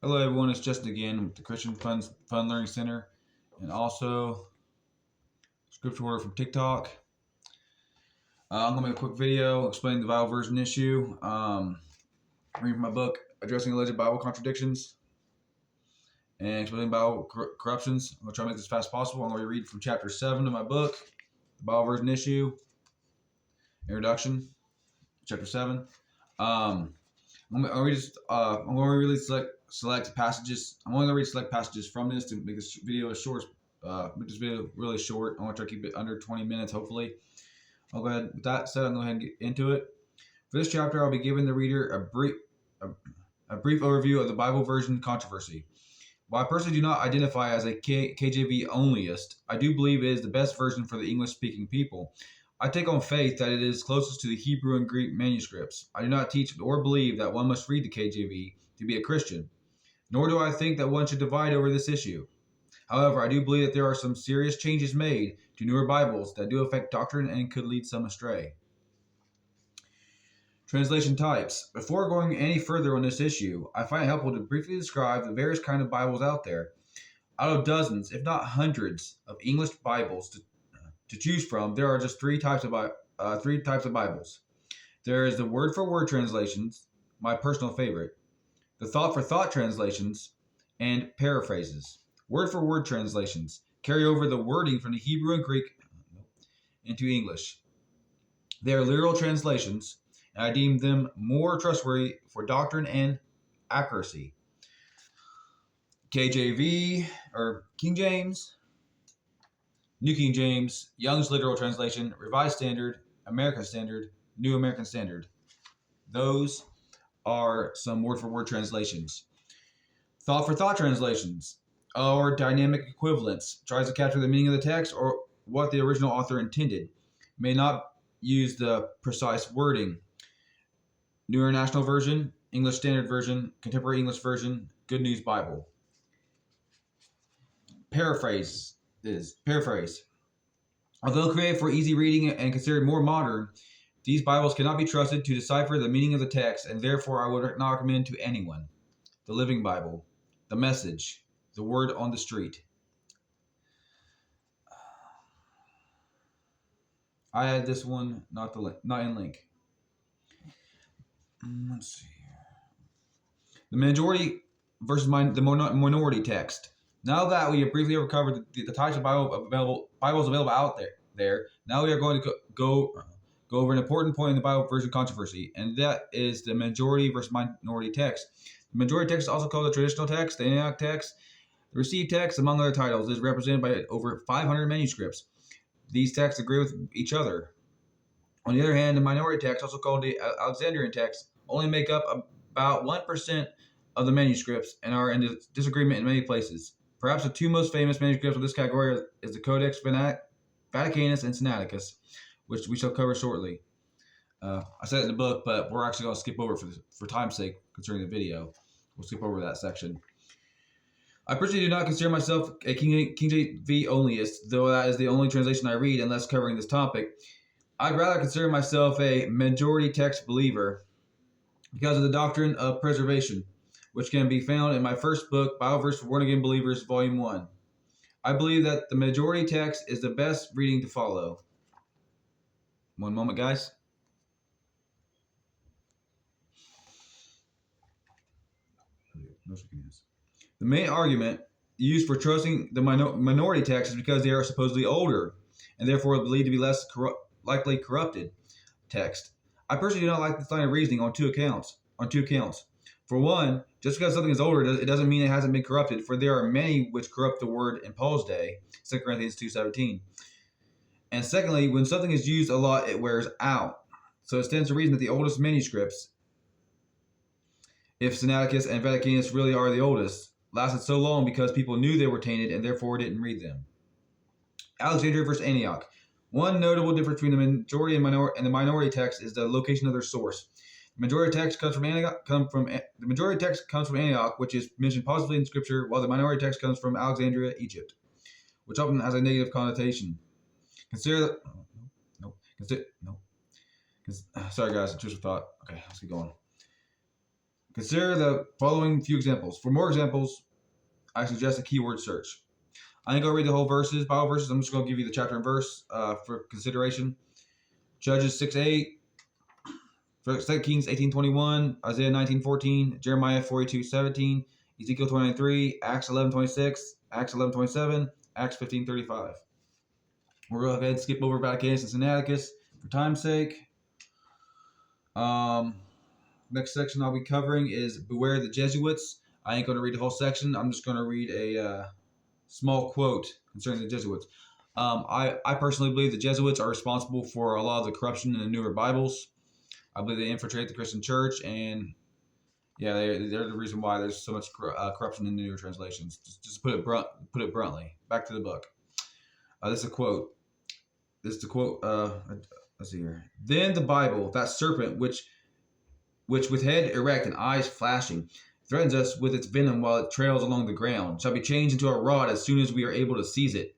Hello, everyone. It's Justin again with the Christian Fun Learning Center, and also Scripture Order from TikTok. I'm gonna make a quick video explaining the Bible version issue. Reading from my book, Addressing Alleged Bible Contradictions and Explaining Bible Corruptions. I'm gonna try to make this as fast as possible. I'm gonna read from chapter 7 of my book, the Bible version issue, introduction, chapter 7. I'm gonna really select passages. I'm only gonna read select passages from this to make this video as short. Make this video really short. I want to try to keep it under 20 minutes, hopefully. I'll go ahead. With that said, I'm going to go ahead and get into it. For this chapter, I'll be giving the reader a brief overview of the Bible version controversy. While I personally do not identify as a KJV onlyist, I do believe it is the best version for the English-speaking people. I take on faith that it is closest to the Hebrew and Greek manuscripts. I do not teach or believe that one must read the KJV to be a Christian, nor do I think that one should divide over this issue. However, I do believe that there are some serious changes made to newer Bibles that do affect doctrine and could lead some astray. Translation types. Before going any further on this issue, I find it helpful to briefly describe the various kinds of Bibles out there. Out of dozens, if not hundreds, of English Bibles to choose from, there are just three types of Bibles. There is the word-for-word translations, my personal favorite, the thought-for-thought translations, and paraphrases. Word-for-word translations carry over the wording from the Hebrew and Greek into English. They are literal translations, and I deem them more trustworthy for doctrine and accuracy. KJV, or King James, New King James, Young's Literal Translation, Revised Standard, American Standard, New American Standard. Those are some word-for-word translations. Thought-for-thought translations, or dynamic equivalence, tries to capture the meaning of the text or what the original author intended. May not use the precise wording. New International Version, English Standard Version, Contemporary English Version, Good News Bible. Paraphrase. Although created for easy reading and considered more modern, these Bibles cannot be trusted to decipher the meaning of the text, and therefore I would not recommend to anyone. The Living Bible, The Message, The Word on the Street. I had this one, not in link. Let's see. The majority versus the minority text. Now that we have briefly covered the types of Bibles available out there, now we are going to go over an important point in the Bible version controversy, and that is the majority versus minority text. The majority text is also called the traditional text, the Antioch text, the received text, among other titles. It is represented by over 500 manuscripts. These texts agree with each other. On the other hand, the minority text, also called the Alexandrian text, only make up about 1% of the manuscripts and are in disagreement in many places. Perhaps the two most famous manuscripts of this category is the Codex Vaticanus and Sinaiticus, which we shall cover shortly. I said it in the book, but we're actually going to skip over for time's sake concerning the video. We'll skip over that section. I personally do not consider myself a King James onlyist, though that is the only translation I read unless covering this topic. I'd rather consider myself a majority text believer because of the doctrine of preservation, which can be found in my first book, Bible Verse for Born Again Believers, Volume 1. I believe that the majority text is the best reading to follow. One moment, guys. The main argument used for trusting the minority text is because they are supposedly older and therefore believed to be less likely corrupted text. I personally do not like this line of reasoning on two accounts. For one, just because something is older, it doesn't mean it hasn't been corrupted, for there are many which corrupt the word in Paul's day, 2 Corinthians 2:17. And secondly, when something is used a lot, it wears out. So it stands to reason that the oldest manuscripts, if Sinaiticus and Vaticanus really are the oldest, lasted so long because people knew they were tainted and therefore didn't read them. Alexandria versus Antioch. One notable difference between the majority and the minority text is the location of their source. The majority text comes from Antioch, which is mentioned positively in Scripture, while the minority text comes from Alexandria, Egypt, which often has a negative connotation. Sorry, guys, just a thought. Okay, let's keep going. Consider the following few examples. For more examples, I suggest a keyword search. I ain't gonna read the whole verses, Bible verses. I'm just gonna give you the chapter and verse for consideration. Judges 6:8, 2 Kings 18:21, Isaiah 19:14, Jeremiah 42:17, Ezekiel 29:3, Acts 11:26, Acts 11:27, Acts 15:35. We'll go ahead and skip over Vaticanus and Sinaiticus for time's sake. Next section I'll be covering is Beware the Jesuits. I ain't going to read the whole section. I'm just going to read a small quote concerning the Jesuits. I personally believe the Jesuits are responsible for a lot of the corruption in the newer Bibles. I believe they infiltrate the Christian church, and yeah, they're the reason why there's so much corruption in the newer translations. Just put it bluntly. Back to the book. This is a quote. This is the quote. Let's see here. Then the Bible, that serpent which with head erect and eyes flashing, threatens us with its venom while it trails along the ground, shall be changed into a rod as soon as we are able to seize it. ...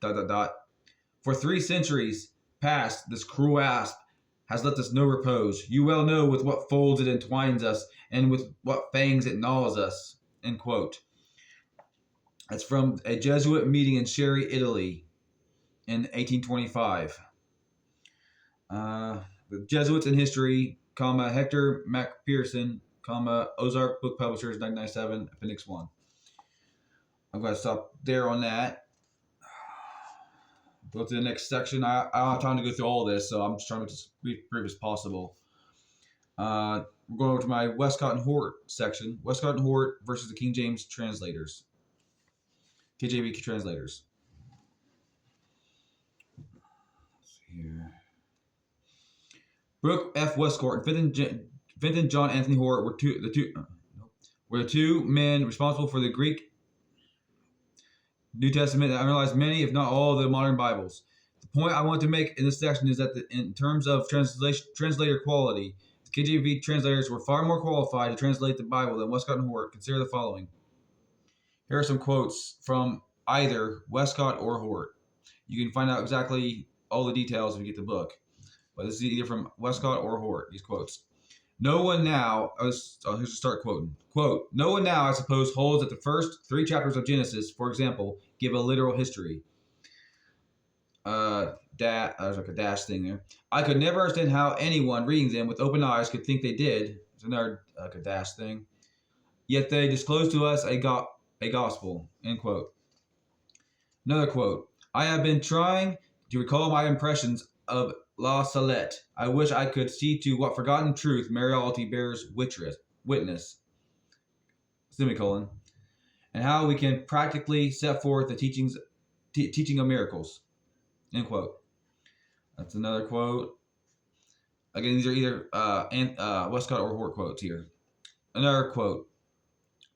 For 3 centuries past, this cruel asp has left us no repose. You well know with what folds it entwines us, and with what fangs it gnaws us. End quote. That's from a Jesuit meeting in Sherry, Italy, in 1825. The Jesuits in History, Hector MacPherson, Ozark Book Publishers, 1997, Appendix 1. I'm going to stop there on that. Go to the next section. I don't have time to go through all of this, so I'm just trying to be as brief as possible. We're going over to my Westcott and Hort section. Westcott and Hort versus the King James translators. KJV translators. Let's see here. Brooke F. Westcott and Fenton John Anthony Hort were the two men responsible for the Greek New Testament that underlies many, if not all, of the modern Bibles. The point I want to make in this section is that in terms of translator quality, the KJV translators were far more qualified to translate the Bible than Westcott and Hort. Consider the following. Here are some quotes from either Westcott or Hort. You can find out exactly all the details if you get the book. But this is either from Westcott or Hort, these quotes. No one now, here's to start quoting. Quote, no one now, I suppose, holds that the first 3 chapters of Genesis, for example, give a literal history. There's like a dash thing there. I could never understand how anyone reading them with open eyes could think they did. There's another like a dash thing. Yet they disclose to us a gospel, end quote. Another quote. I have been trying to recall my impressions of La Salette. I wish I could see to what forgotten truth Marialty bears witness, semicolon, and how we can practically set forth the teaching of miracles, end quote. That's another quote. Again, these are either Westcott or Hort quotes here. Another quote.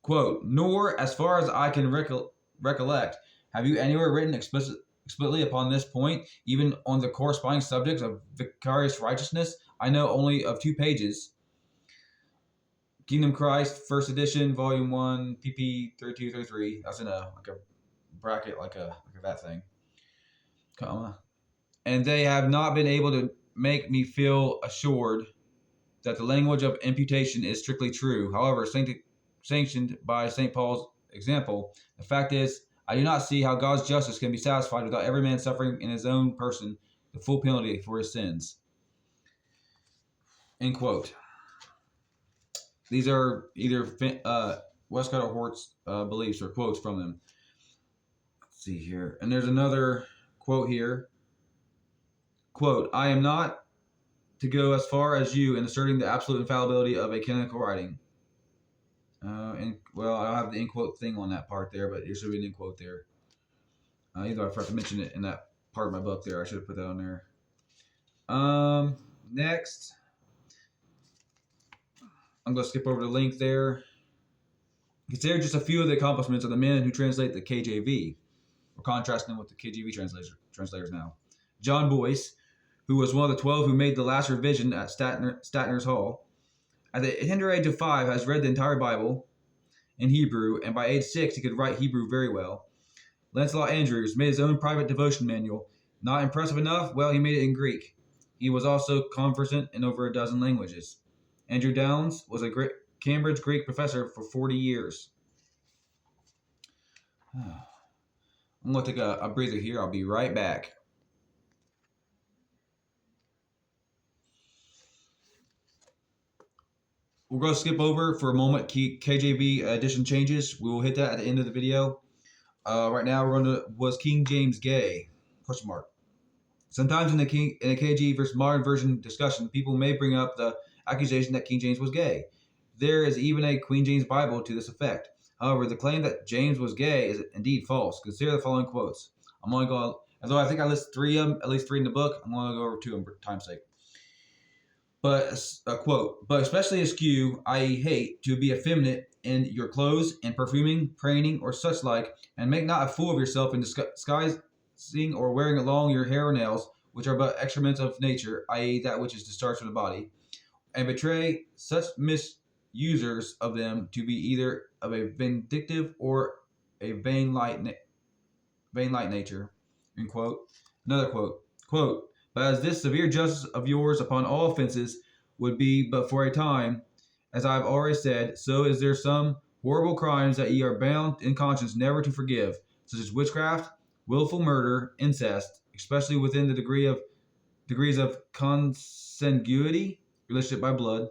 Quote, nor, as far as I can recollect, have you anywhere written explicitly upon this point, even on the corresponding subjects of vicarious righteousness. I know only of 2 pages. Kingdom Christ, first edition, volume 1, pp. 32-33. That's in a bracket like that thing. Comma. And they have not been able to make me feel assured that the language of imputation is strictly true. However, sanctioned by St. Paul's example, the fact is, I do not see how God's justice can be satisfied without every man suffering in his own person the full penalty for his sins. End quote. These are either Westcott or Hort's beliefs or quotes from them. Let's see here. And there's another quote here. Quote, I am not to go as far as you in asserting the absolute infallibility of a canonical writing. And well, I don't have the end quote thing on that part there, but there should be an end quote there. Even though I forgot to mention it in that part of my book there, I should have put that on there. Next, I'm going to skip over the link there. Consider just a few of the accomplishments of the men who translate the KJV. We're contrasting them with the KJV translators now. John Boyce, who was one of the 12 who made the last revision at Statner's Hall, at the tender age of 5, has read the entire Bible in Hebrew, and by age 6, he could write Hebrew very well. Lancelot Andrews made his own private devotion manual. Not impressive enough? Well, he made it in Greek. He was also conversant in over a dozen languages. Andrew Downes was a great Cambridge Greek professor for 40 years. I'm going to take a breather here. I'll be right back. We're going to skip over for a moment KJV edition changes. We will hit that at the end of the video. Right now, we're going to, was King James gay? Question mark. Sometimes in a KJV versus modern version discussion, people may bring up the accusation that King James was gay. There is even a Queen James Bible to this effect. However, the claim that James was gay is indeed false. Consider the following quotes. I'm only going, although I think I list three of them, at least three in the book, I'm going to go over two of them for time's sake. But a quote, but especially askew, I hate to be effeminate in your clothes and perfuming, preening, or such like, and make not a fool of yourself in disguising or wearing along your hair or nails, which are but excrements of nature, i.e., that which is discharged from the body, and betray such misusers of them to be either of a vindictive or a vain light nature. End quote. Another quote, but as this severe justice of yours upon all offenses would be but for a time, as I have already said, so is there some horrible crimes that ye are bound in conscience never to forgive, such as witchcraft, willful murder, incest, especially within the degrees of consanguinity, relationship by blood,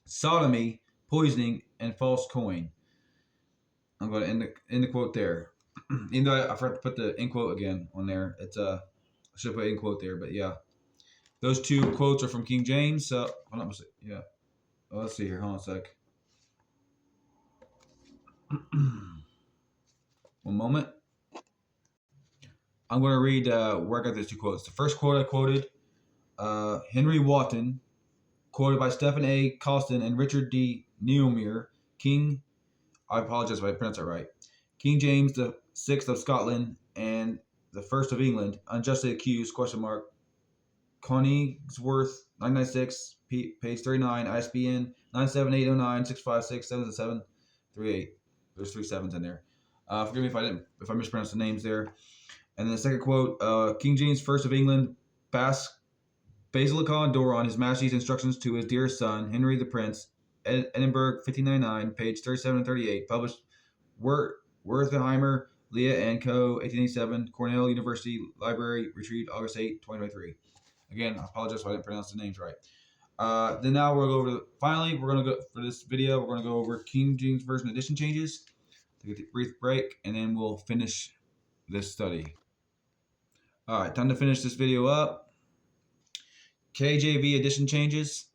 sodomy, poisoning, and false coin. I'm going to end the quote there. Even though I forgot to put the end quote again on there, it's I should put end quote there, but yeah, those two quotes are from King James. So hold on a sec. Yeah, let's see here. Hold on a sec. One moment. I'm going to read where I got those two quotes. The first quote I quoted, Henry Wotton, quoted by Stephen A. Colston and Richard D. Neumeier, King. I apologize if I pronounce that right. King James the Sixth of Scotland and the First of England, unjustly accused, question mark, Coningsworth, 996, page 39, ISBN 97809-656-77738. There's 3 sevens in there. Forgive me if I mispronounced the names there. And then the second quote, King James First of England, Basilica Doron, His Majesty's instructions to his dearest son, Henry the Prince, Edinburgh, 1599, page 37 and 38, published Wertheimer, Leah and Co., 1887, Cornell University Library, retrieved August 8, 2023. Again, I apologize if I didn't pronounce the names right. Then now we're going to go over, finally, we're going to go, for this video, we're going to go over King James Version edition changes, take a brief break, and then we'll finish this study. All right, time to finish this video up. KJV edition changes.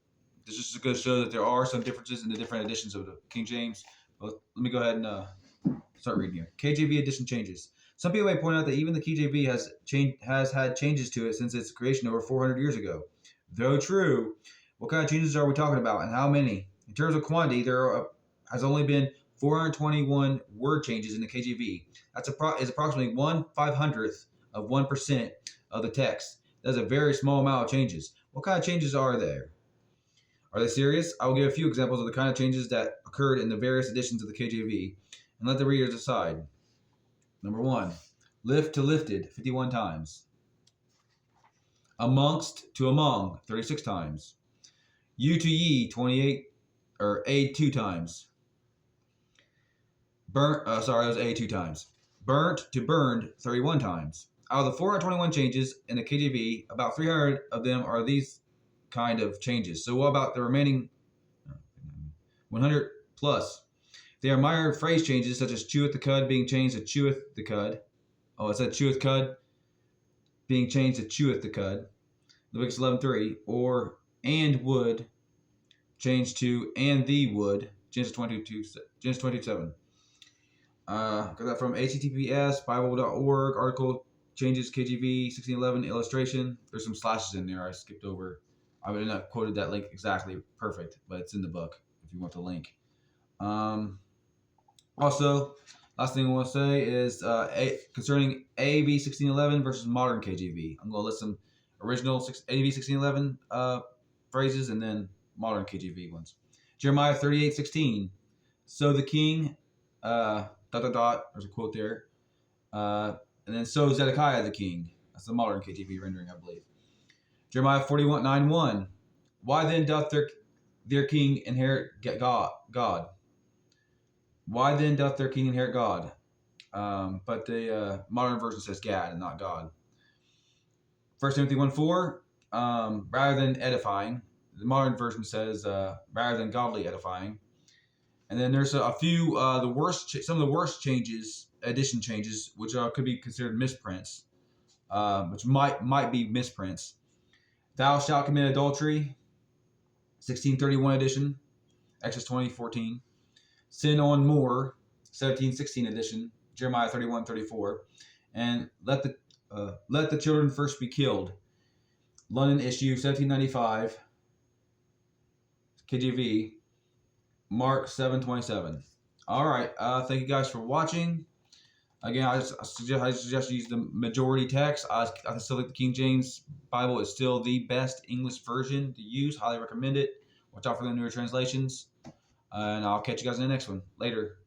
This is just going to show that there are some differences in the different editions of the King James. But let me go ahead and start reading here. KJV edition changes. Some people may point out that even the KJV has had changes to it since its creation over 400 years ago. Though true, what kind of changes are we talking about, and how many? In terms of quantity, there has only been 421 word changes in the KJV. That's approximately 1/500th of 1% of the text. That's a very small amount of changes. What kind of changes are there? Are they serious? I will give a few examples of the kind of changes that occurred in the various editions of the KJV, and let the readers decide. Number 1, lift to lifted, 51 times. Amongst to among, 36 times. You to ye, 28, or a 2 times. It was a 2 times. Burnt to burned, 31 times. Out of the 421 changes in the KJV, about 300 of them are these kind of changes. So what about the remaining 100 plus? They are minor phrase changes such as cheweth the cud being changed to cheweth the cud. Oh, it said cheweth cud being changed to cheweth the cud. Leviticus 11:3. Or and would changed to and the would. Genesis 22:7. Got that from https bible.org. Article changes KJV 1611 illustration. There's some slashes in there I skipped over. I would not quoted that link exactly perfect, but it's in the book if you want the link. Also, last thing I want to say is concerning AV 1611 versus modern KJV. I'm going to list some original AV 1611 phrases and then modern KJV ones. Jeremiah 38:16. So the king, there's a quote there. And then so Zedekiah the king. That's the modern KJV rendering, I believe. Jeremiah 41:9-1. Why then doth their their king inherit God? Why then doth their king inherit God? But the modern version says Gad and not God. 1 Timothy 1:4, rather than edifying. The modern version says rather than godly edifying. And then there's a few some of the worst changes, addition changes, which could be considered misprints, which might be misprints. Thou shalt commit adultery, 1631 edition, Exodus 20:14. Sin on more, 1716 edition, Jeremiah 31:34, and let the children first be killed, London issue 1795, KJV, Mark 7:27. All right, thank you guys for watching. Again, I suggest you use the majority text. I still think the King James Bible is still the best English version to use. Highly recommend it. Watch out for the newer translations. And I'll catch you guys in the next one. Later.